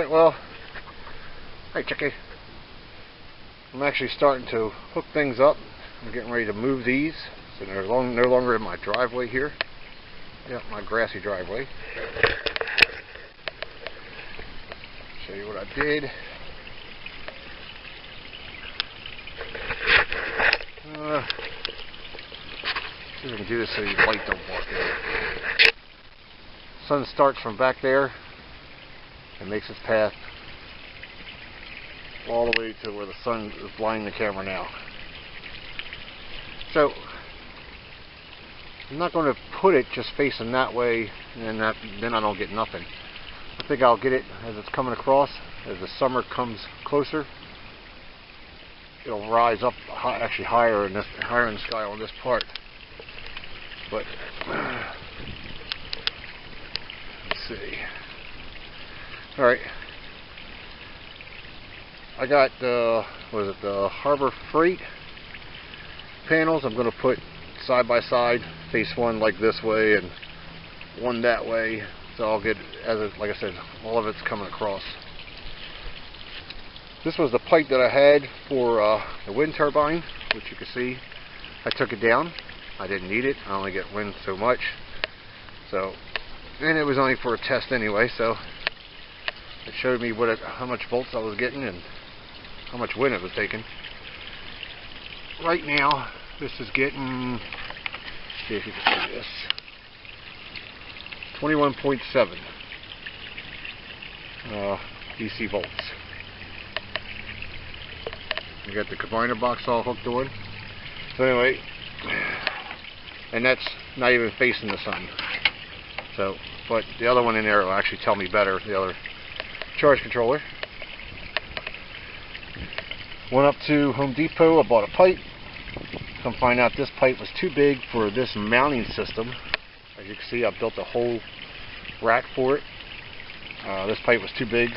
Alright, well, hi Chicky. I'm actually starting to hook things up. I'm getting ready to move these, so they're no longer in my driveway here. Yeah, my grassy driveway. Show you what I did. See if I can do this so your light don't walk in. Sun starts from back there and makes its path all the way to where the sun is blinding the camera now. So I'm not going to put it just facing that way, and then I don't get nothing. I think I'll get it as it's coming across. As the summer comes closer, it'll rise up actually higher in the sky on this part. But let's see. All right, I got the Harbor Freight panels. I'm going to put side by side, face one like this way and one that way. So I'll get, like I said, all of it's coming across. This was the pipe that I had for the wind turbine, which you can see. I took it down. I didn't need it. I only get wind so much. So, and it was only for a test anyway. So it showed me how much volts I was getting and how much wind it was taking. Right now, this is getting, see if you can see this, 21.7 DC volts. We got the combiner box all hooked on. So anyway, and that's not even facing the sun. So, but the other one in there will actually tell me better, the other charge controller. Went up to Home Depot, I bought a pipe. Come find out this pipe was too big for this mounting system. As you can see, I built a whole rack for it. This pipe was too big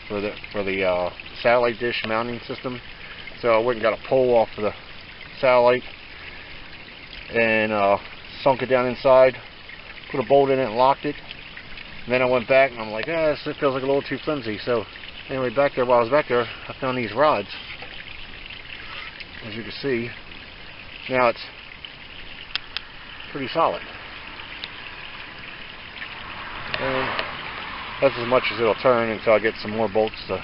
for the satellite dish mounting system. So I went and got a pole off of the satellite and sunk it down inside, put a bolt in it and locked it. And then I went back and I'm like, this feels like a little too flimsy. So anyway, back there, while I was back there, I found these rods. As you can see, now it's pretty solid. And that's as much as it'll turn until I get some more bolts to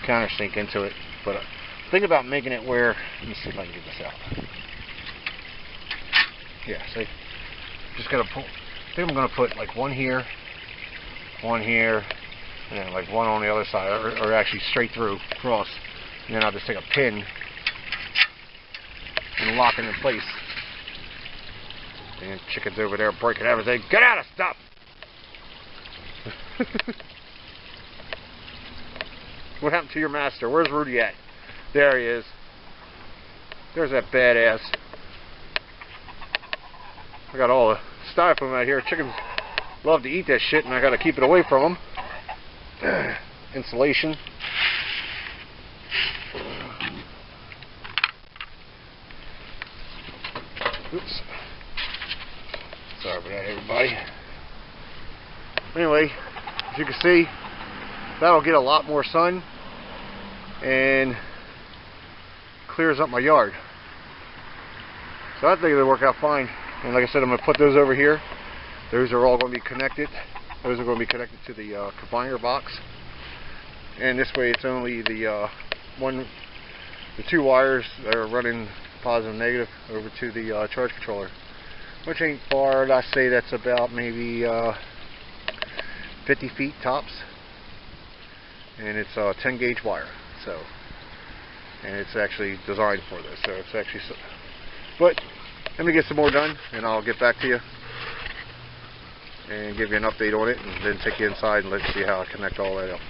countersink into it. But think about making it where, let me see if I can get this out. Yeah, see? Just gonna pull, I think I'm gonna put like one here, and then like one on the other side, or actually straight through, across. And then I'll just take a pin and lock it in place. And chicken's over there breaking everything. Get out of stuff! What happened to your master? Where's Rudy at? There he is. There's that badass. I got all the styrofoam out here. Chickens love to eat that shit, and I gotta keep it away from them. Insulation. Oops. Sorry for that, everybody. Anyway, as you can see, that'll get a lot more sun and clears up my yard. So I think it'll work out fine. And like I said, I'm going to put those over here. Those are all going to be connected. Those are going to be connected to the combiner box. And this way it's only the two wires that are running positive and negative over to the charge controller, which ain't far. I say that's about maybe 50 feet tops, and it's a 10 gauge wire. So, and it's actually designed for this. So it's actually, but let me get some more done, and I'll get back to you and give you an update on it, and then take you inside and let's see how I connect all that up.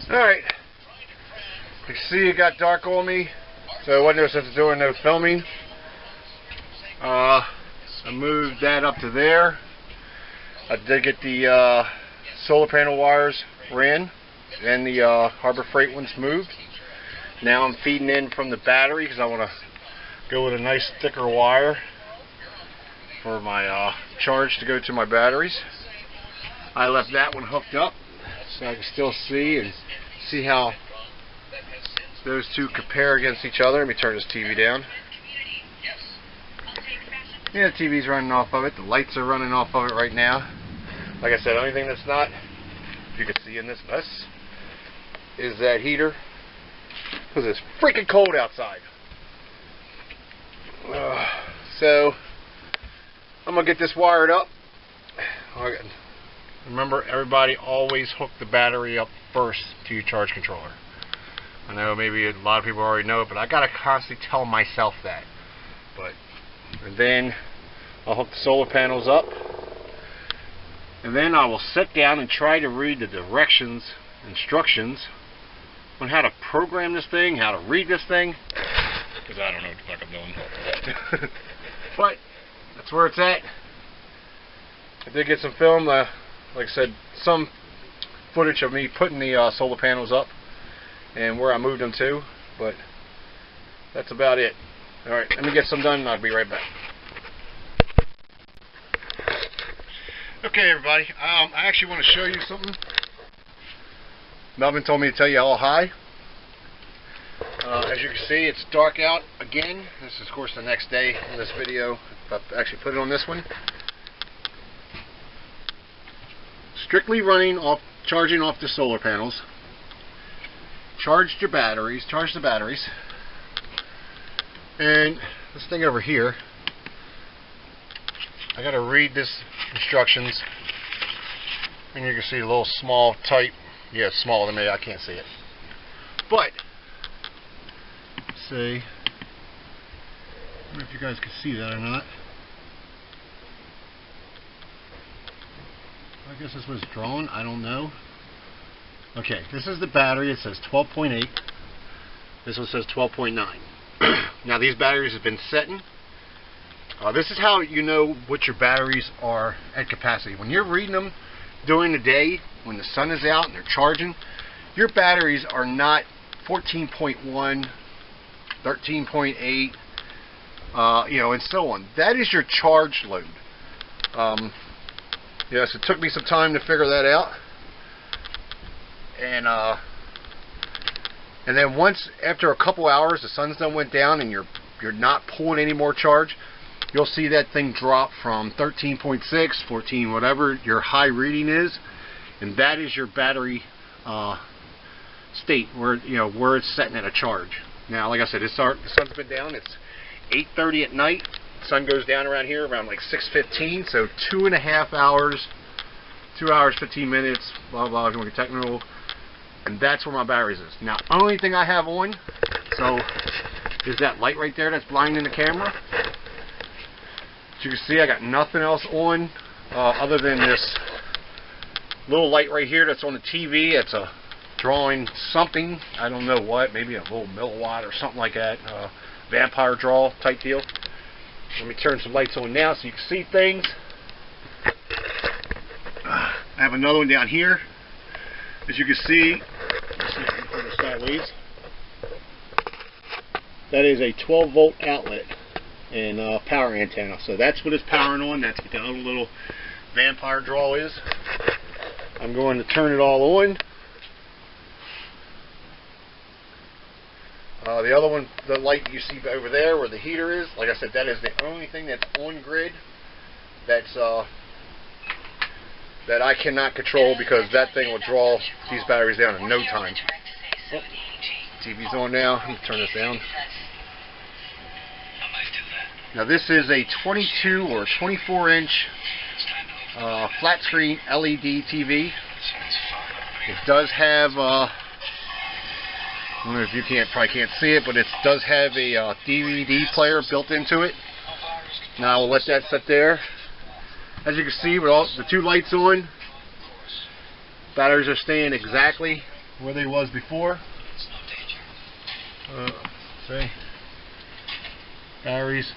All right. You see, it got dark on me, so I wasn't no sense of doing no filming. I moved that up to there. I did get the solar panel wires ran, and the Harbor Freight ones moved. Now I'm feeding in from the battery because I want to go with a nice thicker wire for my charge to go to my batteries. I left that one hooked up so I can still see how those two compare against each other. Let me turn this TV down. Yeah, the TV's running off of it. The lights are running off of it right now. Like I said, the only thing that's not, if you can see in this mess, is that heater, because it's freaking cold outside. So I'm gonna get this wired up. Remember, everybody always hook the battery up first to your charge controller. I know maybe a lot of people already know it, but I gotta constantly tell myself that. And then I'll hook the solar panels up, and then I will sit down and try to read the instructions on how to program this thing, how to read this thing, because I don't know what the fuck I'm doing. But that's where it's at. I did get some film, like I said, some footage of me putting the solar panels up and where I moved them to, but that's about it. Alright, let me get some done and I'll be right back. Okay, everybody, I actually want to show you something. Melvin told me to tell you hello, hi. As you can see, it's dark out again. This is, of course, the next day in this video. I've actually put it on this one. Strictly running off, charging off the solar panels. Charge the batteries. And this thing over here, I got to read this instructions, and you can see a little small type. Yeah, it's smaller than me. I can't see it, but see. I don't know if you guys can see that or not. I guess this was drawn. I don't know. Okay, this is the battery. It says 12.8. This one says 12.9. Now these batteries have been setting. This is how you know what your batteries are at capacity. When you're reading them during the day, when the sun is out and they're charging, your batteries are not 14.1, 13.8, and so on. That is your charge load. Yes, it took me some time to figure that out. And then once, after a couple hours, the sun's done went down and you're not pulling any more charge, you'll see that thing drop from 13.6, 14, whatever your high reading is, and that is your battery state where where it's setting at a charge. Now, like I said, the sun's been down. It's 8:30 at night. The sun goes down around here around like 6:15. So 2.5 hours, 2 hours 15 minutes. Blah blah. If you want to get technical. And that's where my batteries is. Now, only thing I have on, so is that light right there that's blinding the camera. As you can see, I got nothing else on other than this little light right here that's on the TV. It's drawing something. I don't know what. Maybe a little milliwatt or something like that. Vampire draw type deal. Let me turn some lights on now so you can see things. I have another one down here. As you can see, let's see if I can put it sideways. That is a 12-volt outlet and power antenna. So that's what it's powering on. That's what the other little vampire draw is. I'm going to turn it all on. The other one, the light you see over there where the heater is, like I said, that is the only thing that's on grid that's that I cannot control, because that thing will draw these batteries down in no time. Oh, TV's on now. Let me turn this down. Now this is a 22 or 24 inch flat screen LED TV. It does have I don't know if you probably can't see it, but it does have a DVD player built into it. Now I will let that sit there. As you can see, with all the two lights on, batteries are staying exactly where they was before. See, batteries.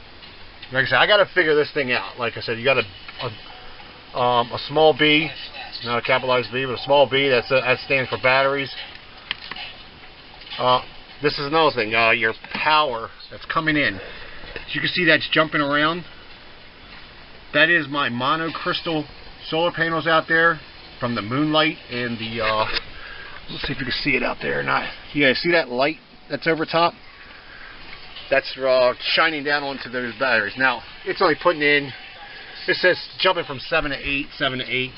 Like I said, I got to figure this thing out. Like I said, you got a small B, not a capitalized B, but a small B. That stands for batteries. This is another thing. Your power that's coming in. As you can see, that's jumping around. That is my monocrystal solar panels out there. from the moonlight and the, let's see if you can see it out there or not. You guys see that light that's over top? That's shining down onto those batteries. Now, it's only putting in, it says jumping from 7 to 8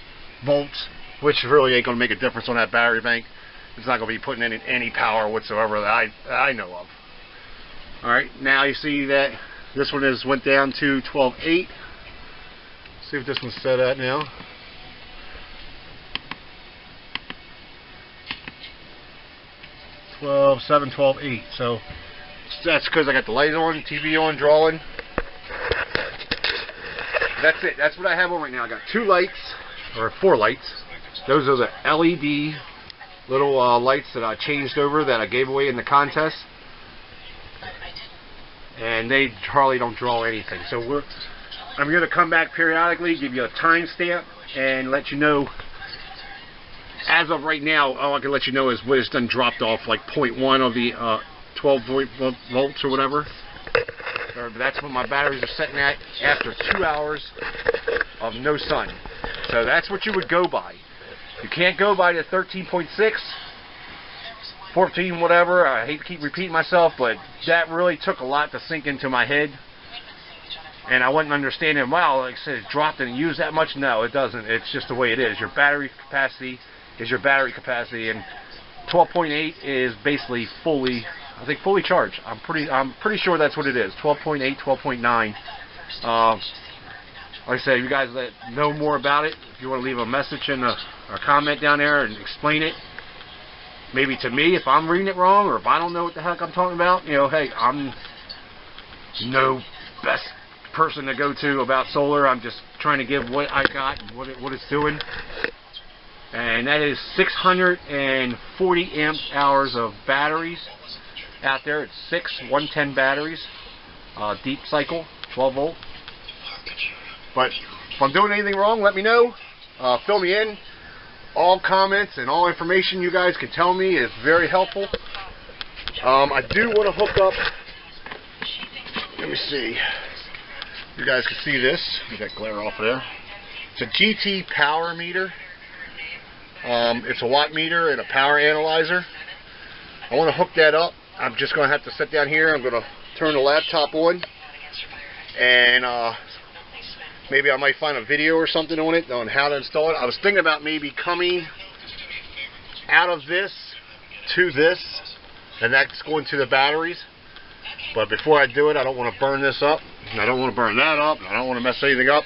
volts, which really ain't going to make a difference on that battery bank. It's not going to be putting in any power whatsoever that I know of. Alright, now you see that this one went down to 12.8. See what this one's set at now. $12.7, $12.8. So that's because I got the light on, TV on, drawing. That's it. That's what I have on right now. I got 2 lights, or 4 lights. Those are the LED little lights that I changed over that I gave away in the contest. And they hardly don't draw anything. So I'm going to come back periodically, give you a timestamp, and let you know. As of right now, all I can let you know is what it's done dropped off, like 0.1 of the 12 volts or whatever. That's what my batteries are setting at after 2 hours of no sun. So that's what you would go by. You can't go by the 13.6, 14, whatever. I hate to keep repeating myself, but that really took a lot to sink into my head. And I wasn't understanding, wow, like I said, it dropped and it used that much. No, it doesn't. It's just the way it is. Your battery capacity is your battery capacity, and 12.8 is basically fully, I think, fully charged. I'm pretty sure that's what it is. 12.8, 12.9. Like I said, you guys that know more about it, if you want to leave a message in a comment down there and explain it, maybe to me if I'm reading it wrong, or if I don't know what the heck I'm talking about, you know, hey, I'm no best person to go to about solar. I'm just trying to give what I got and what it's doing. And that is 640 amp hours of batteries out there. It's 6 110 batteries, deep cycle, 12 volt. But if I'm doing anything wrong, let me know. Fill me in. All comments and all information you guys can tell me is very helpful. I do want to hook up. Let me see. You guys can see this. Get that glare off of there. It's a GT power meter. It's a watt meter and a power analyzer. I want to hook that up. I'm just going to have to sit down here. I'm going to turn the laptop on, and maybe I might find a video or something on it on how to install it. I was thinking about maybe coming out of this to this, and that's going to the batteries. But before I do it, I don't want to burn this up, and I don't want to burn that up, and I don't want to mess anything up.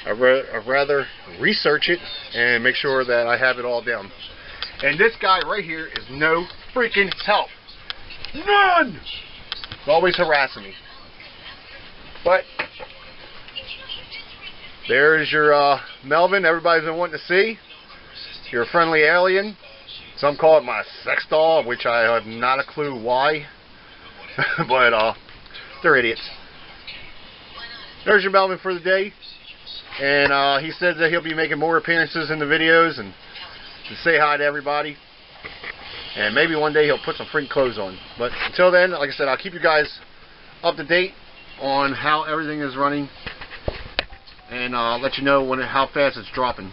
I'd rather research it and make sure that I have it all down. And this guy right here is no freaking help. None! He's always harassing me. But there's your Melvin everybody's been wanting to see. Your friendly alien. Some call it my sex doll, which I have not a clue why. But they're idiots. There's your Melvin for the day. And he said that he'll be making more appearances in the videos and to say hi to everybody. And maybe one day he'll put some freaking clothes on. But until then, like I said, I'll keep you guys up to date on how everything is running. And let you know how fast it's dropping.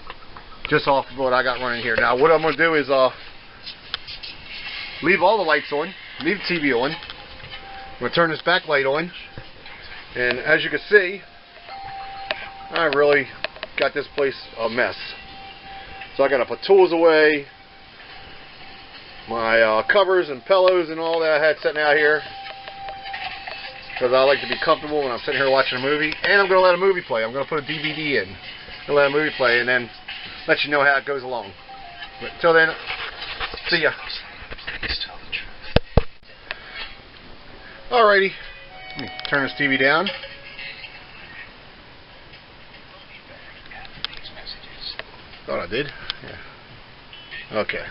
Just off of what I got running here. Now what I'm going to do is leave all the lights on. Leave the TV on. I'm going to turn this backlight on. And as you can see, I really got this place a mess. So I got to put tools away, my covers and pillows and all that I had sitting out here, because I like to be comfortable when I'm sitting here watching a movie. And I'm going to let a movie play. I'm going to put a DVD in and let a movie play, and then let you know how it goes along. But until then, see ya. Alrighty, let me turn this TV down. Thought I did. Yeah. Okay.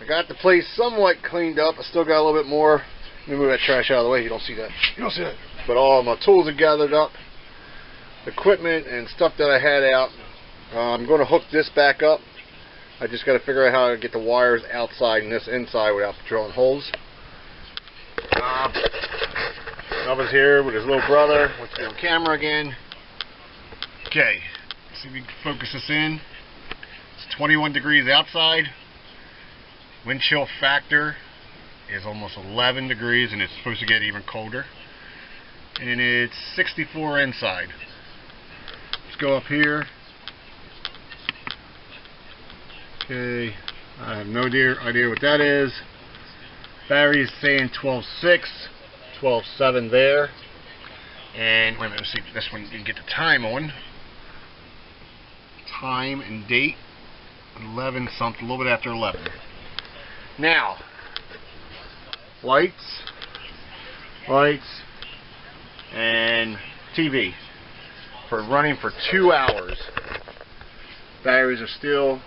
I got the place somewhat cleaned up. I still got a little bit more. Let me move that trash out of the way. You don't see that. You don't see that. But all my tools are gathered up. Equipment and stuff that I had out. I'm going to hook this back up. I just got to figure out how to get the wires outside and this inside without drilling holes. Elvis here with his little brother. Let's get on camera again. Okay. See if we can focus this in. 21 degrees outside. Wind chill factor is almost 11 degrees, and it's supposed to get even colder. And it's 64 inside. Let's go up here. Okay, I have no idea what that is. Battery is saying 12.6, 12.7 there. And wait a minute, let's see if this one you can get the time on. Time and date, 11 something, a little bit after 11. Now, lights, and TV for running for 2 hours. Batteries are still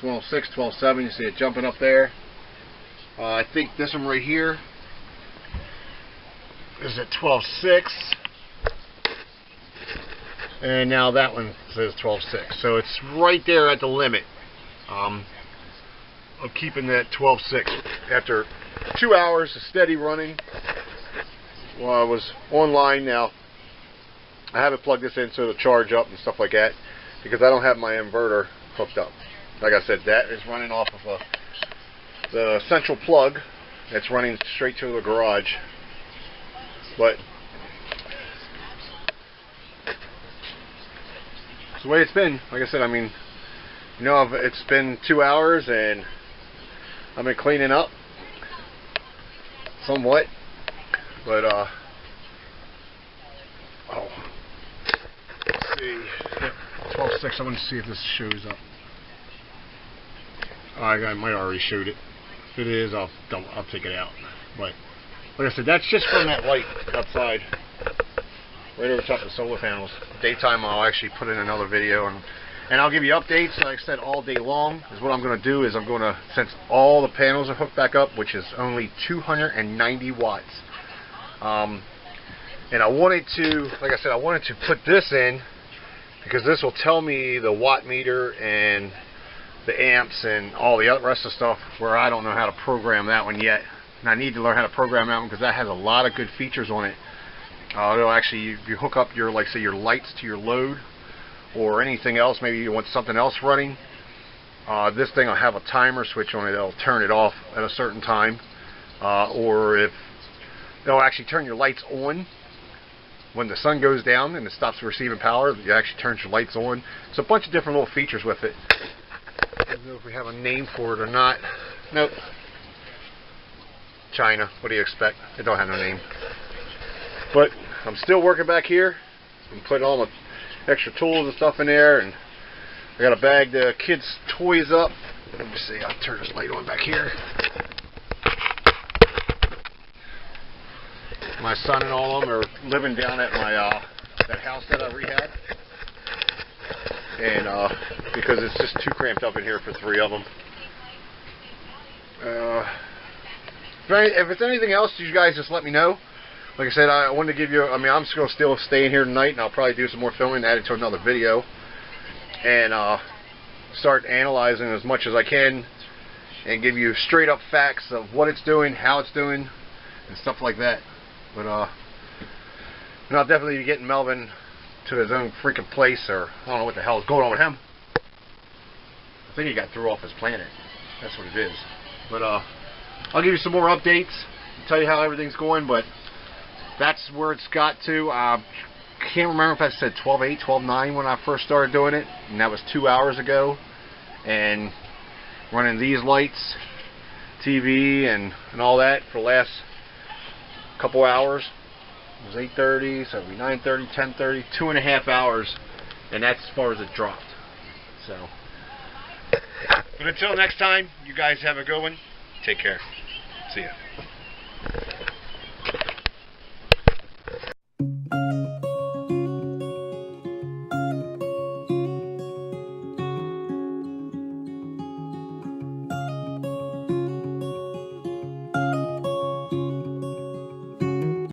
12.6, 12.7. You see it jumping up there. I think this one right here is at 12.6, and now that one says 12.6. So it's right there at the limit of keeping that 12.6 after 2 hours of steady running. Well, I was online now. I haven't plugged this in so it'll charge up and stuff like that because I don't have my inverter hooked up. Like I said, that is running off of the central plug that's running straight to the garage. But it's the way it's been. Like I said, I mean, you know, it's been 2 hours and I've been cleaning up somewhat. But oh, let's see, 12.6. I want to see if this shows up. I might already showed it. If it is, I'll take it out. But like I said, that's just from that light outside, right over top of the solar panels. Daytime, I'll actually put in another video, and I'll give you updates. Like I said, all day long is what I'm going to do. Is I'm going to, since all the panels are hooked back up, which is only 290 watts. And I wanted to, like I said, I wanted to put this in because this will tell me the watt meter and the amps and all the rest of the stuff where I don't know how to program that one yet. And I need to learn how to program that one because that has a lot of good features on it. It'll actually, you hook up your, like say, your lights to your load or anything else. Maybe you want something else running. This thing will have a timer switch on it that'll turn it off at a certain time. Or if they'll actually turn your lights on when the sun goes down and it stops receiving power. It actually turns your lights on. It's a bunch of different little features with it. I don't know if we have a name for it or not. Nope. China. What do you expect? It don't have no name. But I'm still working back here. I'm putting all my extra tools and stuff in there, and I got to bag the kids' toys up. Let me see. I'll turn this light on back here. My son and all of them are living down at my that house that I rehabbed. And because it's just too cramped up in here for 3 of them. If it's anything else, you guys just let me know. Like I said, I wanted to give you, I mean, I'm just going to still stay in here tonight, and I'll probably do some more filming and add it to another video. And start analyzing as much as I can and give you straight up facts of what it's doing, how it's doing, and stuff like that. But and I'll definitely be getting Melvin to his own freaking place, or I don't know what the hell is going on with him. I think he got threw off his planet. That's what it is. But I'll give you some more updates, tell you how everything's going, but that's where it's got to. Can't remember if I said 12.8, 12.9 when I first started doing it, and that was 2 hours ago. And running these lights, TV, and all that for the last couple hours. It was 8:30, so it'll be 9:30, 10:30, 2.5 hours, and that's as far as it dropped. So, but until next time, you guys have a good one. Take care. See ya.